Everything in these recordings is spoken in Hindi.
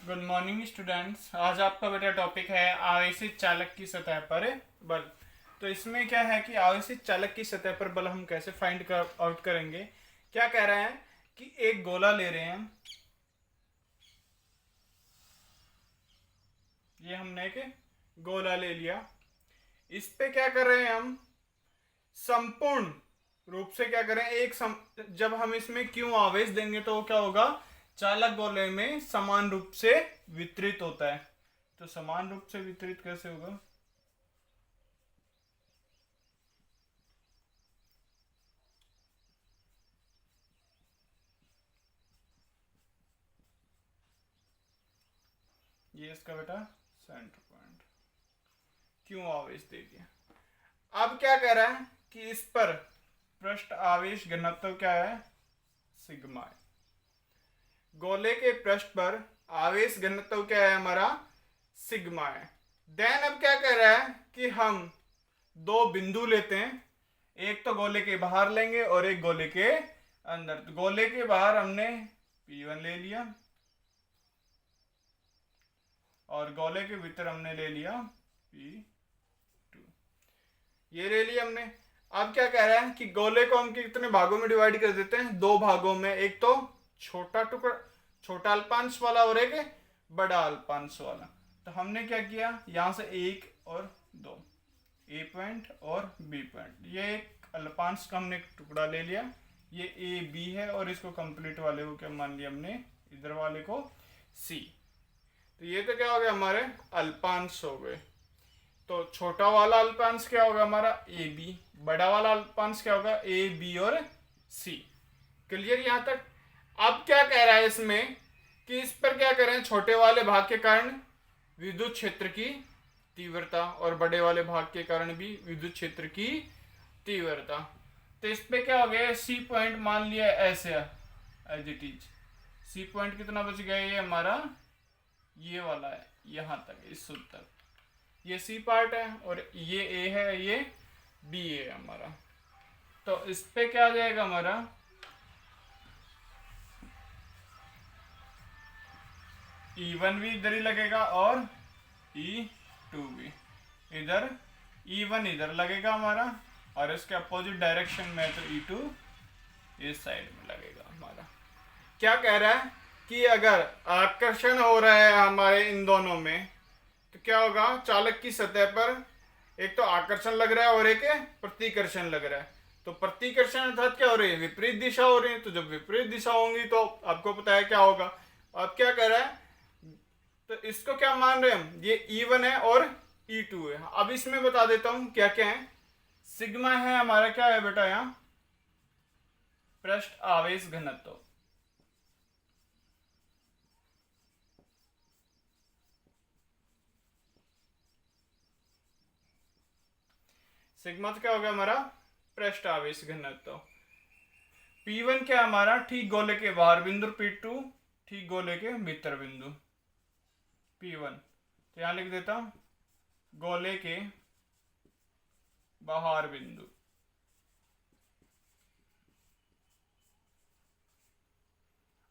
Good morning students. आज आपका बेटा टॉपिक है आवेशित चालक की सतह पर बल। तो इसमें क्या है कि आवेशित चालक की सतह पर बल हम कैसे फाइंड आउट करेंगे। क्या कह रहे हैं कि एक गोला ले रहे हैं, ये हमने एक गोला ले लिया। इस पे क्या कर रहे हैं हम, संपूर्ण रूप से क्या करें, जब हम इसमें क्यों आवेश देंगे तो क्या होगा, चालक गोले में समान रूप से वितरित होता है। तो समान रूप से वितरित कैसे होगा, ये इसका बेटा सेंटर पॉइंट, क्यों आवेश दे दिया। अब क्या कह रहा है कि इस पर पृष्ठ आवेश घनत्व क्या है, सिग्मा है। गोले के पृष्ठ पर आवेश घनत्व क्या है हमारा, सिग्मा है। देन अब क्या कह रहा है कि हम दो बिंदु लेते हैं, एक तो गोले के बाहर लेंगे और एक गोले के अंदर। तो गोले के बाहर हमने P1 ले लिया और गोले के भीतर हमने ले लिया P2, ये ले लिया हमने। अब क्या कह रहा है कि गोले को हम कितने भागों में डिवाइड कर देते हैं, दो भागों में, एक तो छोटा टुकड़ा, छोटा अल्पांश वाला और एक बड़ा अल्पांश वाला। तो हमने क्या किया, यहां से एक और दो, ए पॉइंट और बी पॉइंट, ये एक अल्पांश का हमने टुकड़ा ले लिया, ये ए बी है, और इसको कंप्लीट वाले को क्या मान लिया हमने, इधर वाले को सी। तो ये तो क्या हो गया, हमारे अल्पांश हो गए। तो छोटा वाला अल्पांश क्या होगा हमारा, ए बी, बड़ा वाला अल्पांश क्या होगा, ए बी और सी। क्लियर यहां तक। अब क्या कह रहा है इसमें कि इस पर क्या करें, छोटे वाले भाग के कारण विद्युत क्षेत्र की तीव्रता और बड़े वाले भाग के कारण भी विद्युत क्षेत्र की तीव्रता। तो इस पे क्या हो गया, सी पॉइंट मान लिया ऐसे as it is. C point कितना बच गया, ये हमारा ये वाला है, यहां तक, इस सूत्र तक, ये सी पार्ट है, और ये ए है, ये बी है हमारा। तो इस पे क्या आ जाएगा हमारा, E1 भी इधर ही लगेगा और E2 भी इधर, E1 इधर लगेगा हमारा, और इसके अपोजिट डायरेक्शन में तो E2 इस साइड में लगेगा हमारा। क्या कह रहा है कि अगर आकर्षण हो रहा है हमारे इन दोनों में, तो क्या होगा, चालक की सतह पर एक तो आकर्षण लग रहा है और एक प्रतिकर्षण लग रहा है। तो प्रतिकर्षण अर्थात क्या हो रही है, विपरीत दिशा हो रही है। तो जब विपरीत दिशा होंगी तो आपको पता है क्या होगा। अब क्या कर रहा है, तो इसको क्या मान रहे हैं हम, ये E1 है और E2 है। अब इसमें बता देता हूं क्या क्या है। सिग्मा है हमारा, क्या है बेटा यहां, पृष्ठ आवेश घनत्व। सिग्मा तो क्या हो गया हमारा, पृष्ठ आवेश घनत्व। P1 क्या हमारा, ठीक गोले के बाहर बिंदु, P2 ठीक गोले के भीतर बिंदु। P1 तो यहां लिख देता हूं, गोले के बाहर बिंदु।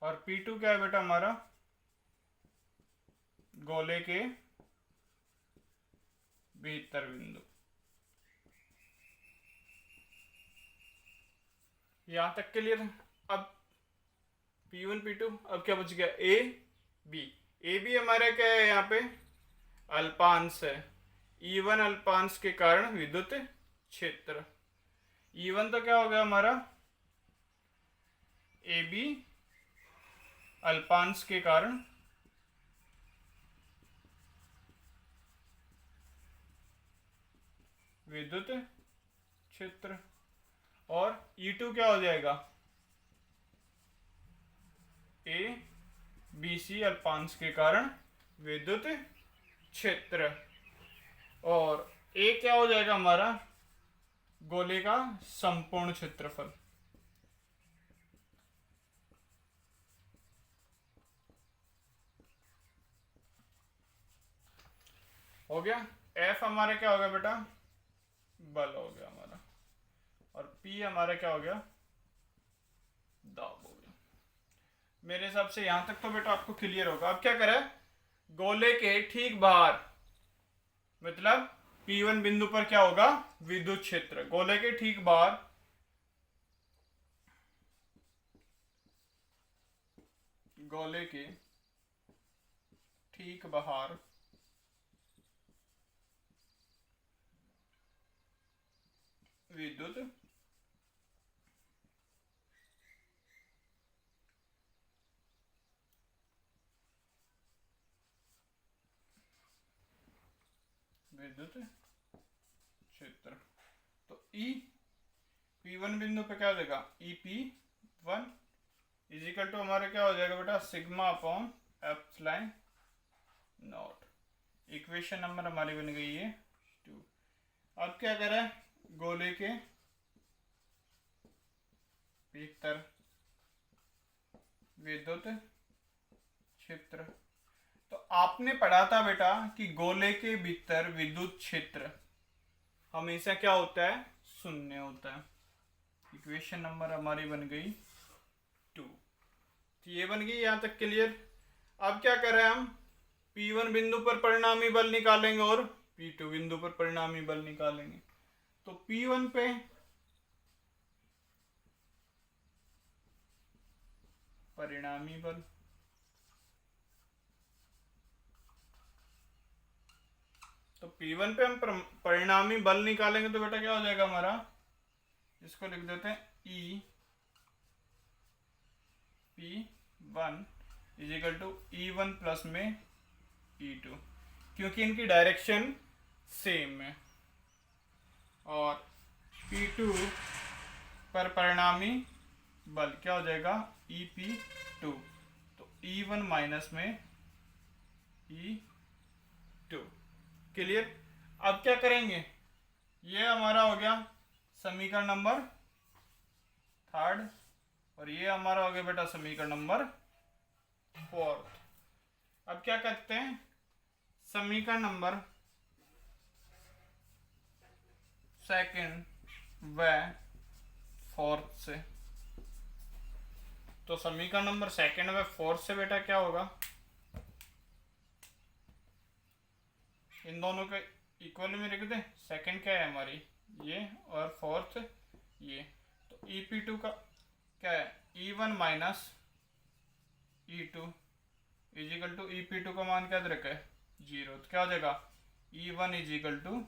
और P2 क्या है बेटा हमारा, गोले के भीतर बिंदु। यहां तक क्लियर। अब P1 P2, अब क्या बच गया, ए बी। ए बी हमारा क्या है, यहाँ पे अल्पांश है। E1 अल्पांश के कारण विद्युत क्षेत्र। E1 तो क्या हो गया हमारा, ए बी अल्पांश के कारण विद्युत क्षेत्र, और E2 क्या हो जाएगा, ए बी सी अल्पांश के कारण विद्युत क्षेत्र, और ए क्या हो जाएगा हमारा, गोले का संपूर्ण क्षेत्रफल। हो गया। एफ हमारा क्या हो गया बेटा, बल हो गया हमारा, और पी हमारा क्या हो गया, दाब हो गया। मेरे हिसाब से यहां तक तो बेटा आपको क्लियर होगा। अब क्या करें, गोले के ठीक बाहर, मतलब P1 बिंदु पर क्या होगा, विद्युत क्षेत्र। गोले के ठीक बाहर गोले के ठीक बाहर विद्युत क्षेत्र। तो P1 बिंदु पे क्या हो जाएगा, EP1 इजिकल टू हमारे क्या हो जाएगा बेटा, sigma upon epsilon naught. Equation number हमारी बन गई है 2। अब क्या करें, गोले के भीतर विद्युत क्षेत्र। तो आपने पढ़ा था बेटा कि गोले के भीतर विद्युत क्षेत्र हमेशा क्या होता है, शून्य होता है। इक्वेशन नंबर हमारी बन गई 2। तो ये बन गई यहां तक क्लियर। अब क्या करें हम, P1 बिंदु पर परिणामी बल निकालेंगे और P2 बिंदु पर परिणामी बल निकालेंगे। तो P1 पे परिणामी बल, तो P1 पे हम परिणामी बल निकालेंगे तो बेटा क्या हो जाएगा हमारा, इसको लिख देते हैं EP1 is equal to E1 plus में E2, क्योंकि इनकी डायरेक्शन सेम है। और P2 पर परिणामी बल क्या हो जाएगा, EP2, तो E1 माइनस में E2। क्लियर। अब क्या करेंगे, ये हमारा हो गया समीकरण नंबर 3 और ये हमारा हो गया बेटा समीकरण नंबर 4। अब क्या करते हैं, समीकरण नंबर 2 व 4 से। तो समीकरण नंबर 2 व 4 से बेटा क्या होगा, इन दोनों के इक्वल में लिख दे। सेकंड क्या है हमारी, ये, और फोर्थ ये। तो EP2 का क्या है, E1 minus E2 equal to EP2 का मान क्या रखा है, 0। तो क्या हो जाएगा, E1 is equal to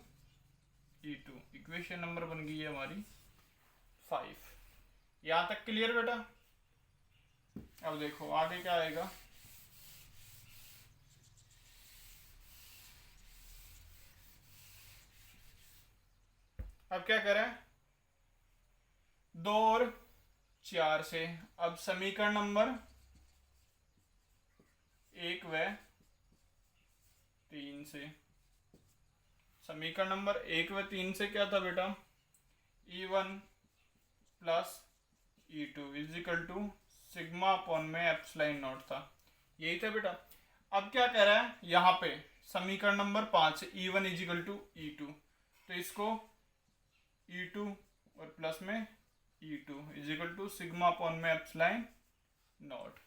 E2। Equation number बन गई है हमारी 5। यहां तक क्लियर बेटा। अब देखो आगे क्या आएगा, अब क्या करें, 2 और 4 से। अब समीकरण नंबर 1 व 3 से, समीकरण नंबर 1 व 3 से क्या था बेटा, E1 plus E2 equal to sigma upon में एप्सिलॉन नॉट था, यही था बेटा। अब क्या कह रहा है यहाँ पे समीकरण number 5 E1 is equal to E2, तो इसको E2 और प्लस में E2 equal to sigma upon में एप्सिलॉन नॉट।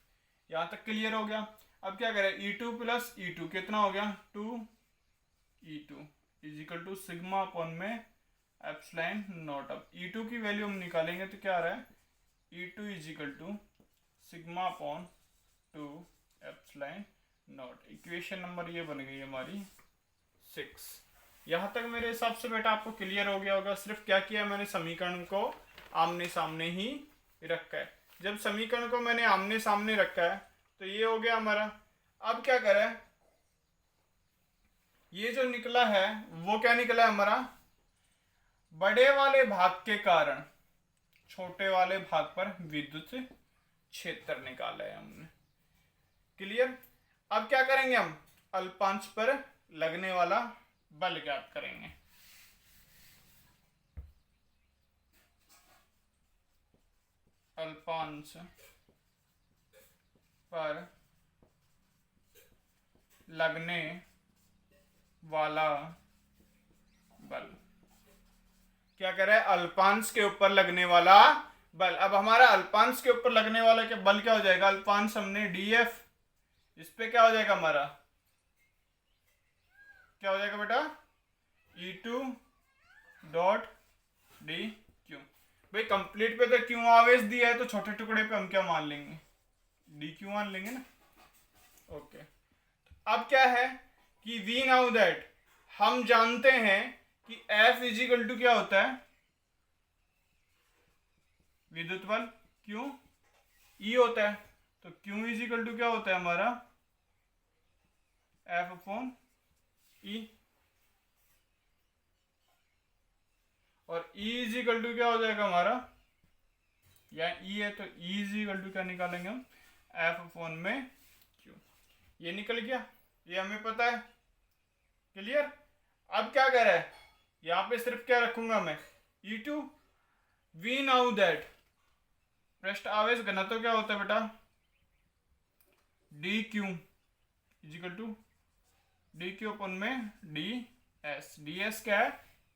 यहाँ तक क्लियर हो गया। अब क्या करें, E2 प्लस E2 कितना हो गया, 2E2 equal to sigma upon में एप्सिलॉन नॉट। अब E2 की वैल्यू हम निकालेंगे तो क्या आ रहा है, E2 equal to sigma upon 2 epsilon naught. Equation number ये बन गई हमारी 6। यहाँ तक मेरे हिसाब से बेटा आपको क्लियर हो गया होगा। सिर्फ क्या किया मैंने, समीकरण को आमने सामने ही रखा है। जब समीकरण को मैंने आमने सामने रखा है तो ये हो गया हमारा। अब क्या करें, ये जो निकला है वो क्या निकला है हमारा, बड़े वाले भाग के कारण छोटे वाले भाग पर विद्युत क्षेत्र निकाला है हमने। क्लियर। अब क्या करेंगे, हम अल्पांश पर लगने वाला बल ज्ञात करेंगे। अल्पांश पर लगने वाला बल, क्या कह रहा है, अल्पांश के ऊपर लगने वाला बल। अब हमारा अल्पांश के ऊपर लगने वाला क्या बल क्या हो जाएगा, अल्पांश हमने DF, इस पे क्या हो जाएगा हमारा क्या हो जाएगा बेटा, E2 डॉट डी क्यू। भाई कंप्लीट पे तो क्यू आवेश दिया है, तो छोटे टुकड़े पे हम क्या मान लेंगे, डी क्यू मान लेंगे ना। ओके, अब क्या है कि वी नाउ दैट, हम जानते हैं कि F इजिकल टू क्या होता है, विद्युत बल, क्यों E होता है, तो Q इजिकल टू क्या होता है हमारा, F अपॉन E, और E इजिकल टू क्या हो जाएगा हमारा, या E है तो E इजिकल टू क्या निकालेंगे हम, F अपॉन में Q। ये निकल गया, ये हमें पता है, क्लियर। अब क्या कर रहा है, यहां पे सिर्फ क्या रखूंगा मैं, E2। वी नाउ दैट पृष्ठ आवेश घनत्व क्या होता है बेटा, D Q is equal to D Q upon में डी एस। डी एस क्या है,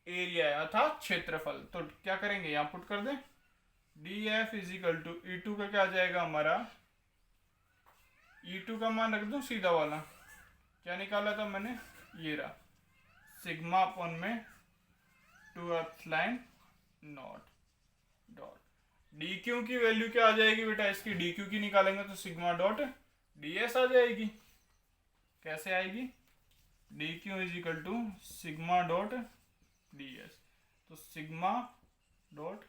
एरिया है अर्थात क्षेत्रफल। तो क्या करेंगे, यहां पुट कर दें, D F equal to E two का क्या आ जाएगा हमारा, E2 का मान रख दूं सीधा वाला, क्या निकाला था मैंने, ये रहा, सिग्मा अपन में 2 epsilon not dot D Q की वैल्यू क्या आ जाएगी बेटा, इसकी डी क्यू की निकालेंगे तो सिग्मा डॉट डी एस आ जाएगी। कैसे आएगी, D Q is equal to sigma dot D S, तो सिग्मा डॉट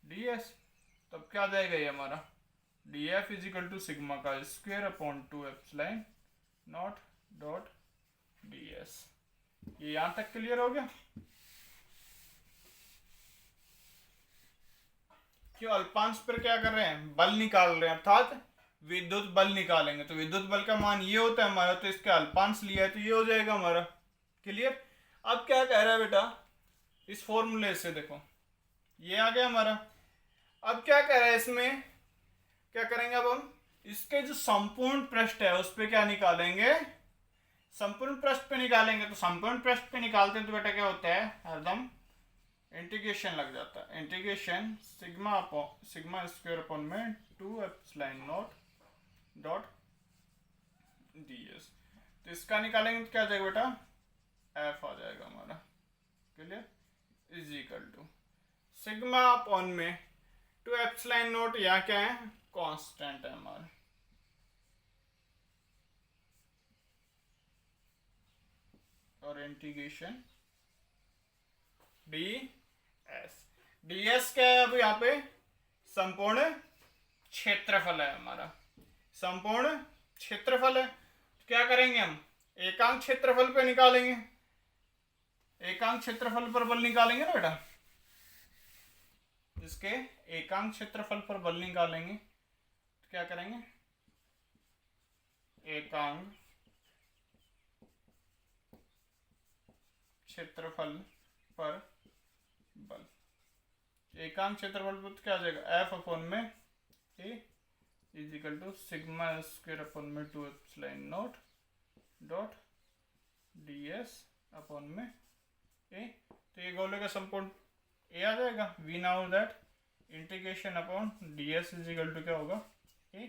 डी एस, तब क्या आ जाएगा ये हमारा, D F is equal to sigma का square upon 2 epsilon not dot D S. ये यहां तक क्लियर हो गया। क्यों, अल्पांश पर क्या कर रहे हैं, बल निकाल रहे हैं, अर्थात विद्युत बल निकालेंगे, तो विद्युत बल का मान ये होता है हमारा, तो इसका अल्पांश लिया है तो ये हो जाएगा हमारा, क्लियर। अब क्या कह रहा है बेटा, इस फॉर्मूले से देखो ये आ गया हमारा। अब क्या कह रहा है, इसमें क्या करेंगे, अब हम इसके जो संपूर्ण पृष्ठ है उस पर क्या निकालेंगे, संपूर्ण पृष्ठ पे निकालेंगे। तो संपूर्ण पृष्ठ पे निकालते हैं तो बेटा क्या होता है, हरदम इंटीग्रेशन लग जाता है, इंटीग्रेशन सिग्मा स्क्वायर अपॉन में 2 epsilon not dot D S. तो इसका निकालेंगे तो क्या आ जाएगा बेटा, एफ आ जाएगा हमारा, clear, is equal to sigma upon में 2 एप्सिलॉन नॉट, यहाँ क्या है, कांस्टेंट है हमारा, और integration D S. D S क्या है, अब यहाँ पे संपूर्ण क्षेत्रफल है हमारा, संपूर्ण क्षेत्रफल है। तो क्या करेंगे हम, एकांक क्षेत्रफल पे निकालेंगे, एकांक क्षेत्रफल पर बल निकालेंगे ना बेटा, इसके एकांक क्षेत्रफल पर बल निकालेंगे तो क्या करेंगे, एकांक क्षेत्रफल पर बल, एकांक क्षेत्रफल पर क्या आ जाएगा, एफ अपॉन में A is equal to sigma square upon में 2 epsilon not dot D S upon में ए। तो ये गोले का संपूर्ण ए आ जाएगा। We now that integration upon D S is equal to क्या होगा, ए,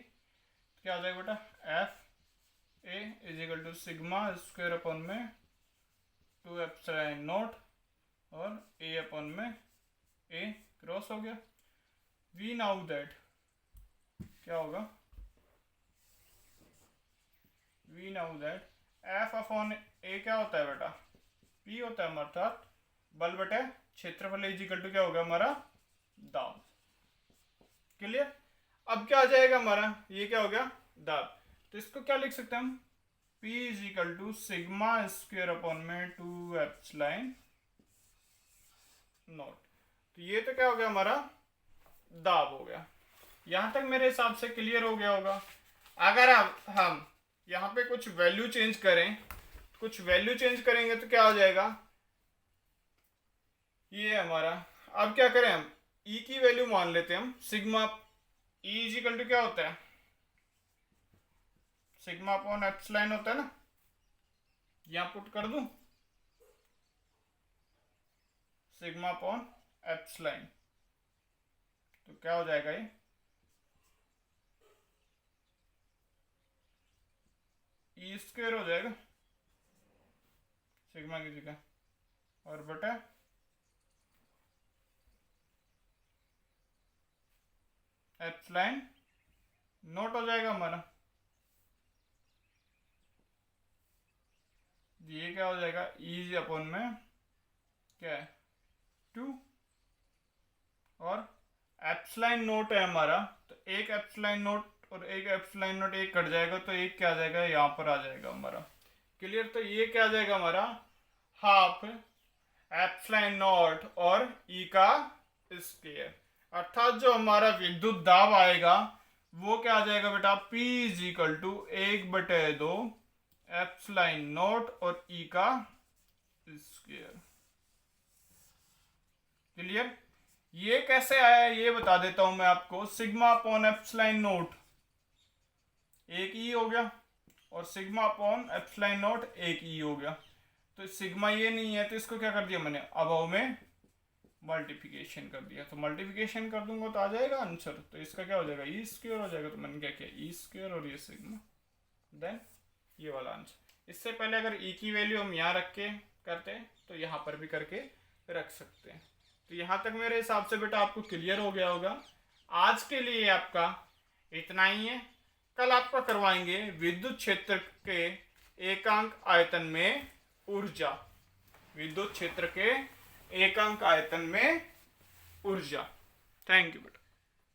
क्या आ जाएगा बेटा, F A is equal to sigma square upon में 2 एप्सिलॉन नॉट और ए अपॉन में ए क्रॉस हो गया। वी नाउ दैट क्या होगा, we now that F upon A क्या होता है बेटा, पी होता है हमारा, अर्थात बल बटे क्षेत्रफल इज इक्वल टू क्या होगा हमारा, दाब, क्लियर। अब क्या आ जाएगा हमारा, ये क्या हो गया, दाब। तो इसको क्या लिख सकते हैं हम, P is equal to sigma square upon में 2 एप्सिलॉन नॉट। तो ये तो क्या हो गया हमारा, दाब हो गया। यहां तक मेरे हिसाब से क्लियर हो गया होगा। अगर हम यहाँ पे कुछ वैल्यू चेंज करें, कुछ वैल्यू चेंज करेंगे तो क्या हो जाएगा, ये हमारा, अब क्या करें हम, E की वैल्यू मान लेते हैं हम, sigma E is equal to क्या होता है, सिग्मा अपॉन एप्सिलॉन होता है ना, यहां पुट कर दूं सिग्मा अपॉन एप्सिलॉन, तो क्या हो जाएगा, ये ई स्क्वायर हो जाएगा, सिग्मा की जगह, और बटा एप्सिलॉन नॉट हो जाएगा हमारा। ये क्या हो जाएगा, ई अपॉन में क्या है 2, और एप्सिलॉन नोट है हमारा, तो एक एप्सिलॉन नोट और एक एप्सिलॉन नोट एक कट जाएगा, तो एक क्या आ जाएगा, यहाँ पर आ जाएगा हमारा। क्लियर। तो ये क्या आ जाएगा हमारा, हाफ एप्सिलॉन नॉट और ई का स्क्वायर, अर्थात जो हमारा विद्युत दाब आएगा वो क्या आ जाएगा बेटा, P is equal to 1/2 epsilon naught और ई का स्क्वायर। क्लियर। ये कैसे आया ये बता देता हूं मैं आपको। सिग्मा अपॉन एप्सिलॉन नोट एक ई हो गया, और सिग्मा अपॉन एप्सिलॉन नोट एक ई हो गया। तो सिग्मा ये नहीं है, तो इसको क्या कर दिया मैंने, अबव में मल्टीप्लिकेशन कर दिया। तो मल्टीप्लिकेशन कर दूंगा तो आ जाएगा आंसर, तो इसका क्या हो जाएगा, ई स्क्वायर हो जाएगा। तो मैंने क्या किया, ई स्क्वायर और ये सिग्मा, देन ये वाला आंसर। इससे पहले अगर ई की वैल्यू हम यहाँ रख के करते तो यहाँ पर भी करके रख सकते हैं। तो यहाँ तक मेरे हिसाब से बेटा आपको क्लियर हो गया होगा। आज के लिए आपका इतना ही है। कल आपका करवाएंगे विद्युत क्षेत्र के एकांक आयतन में ऊर्जा, विद्युत क्षेत्र के एकांक आयतन में ऊर्जा। Thank you.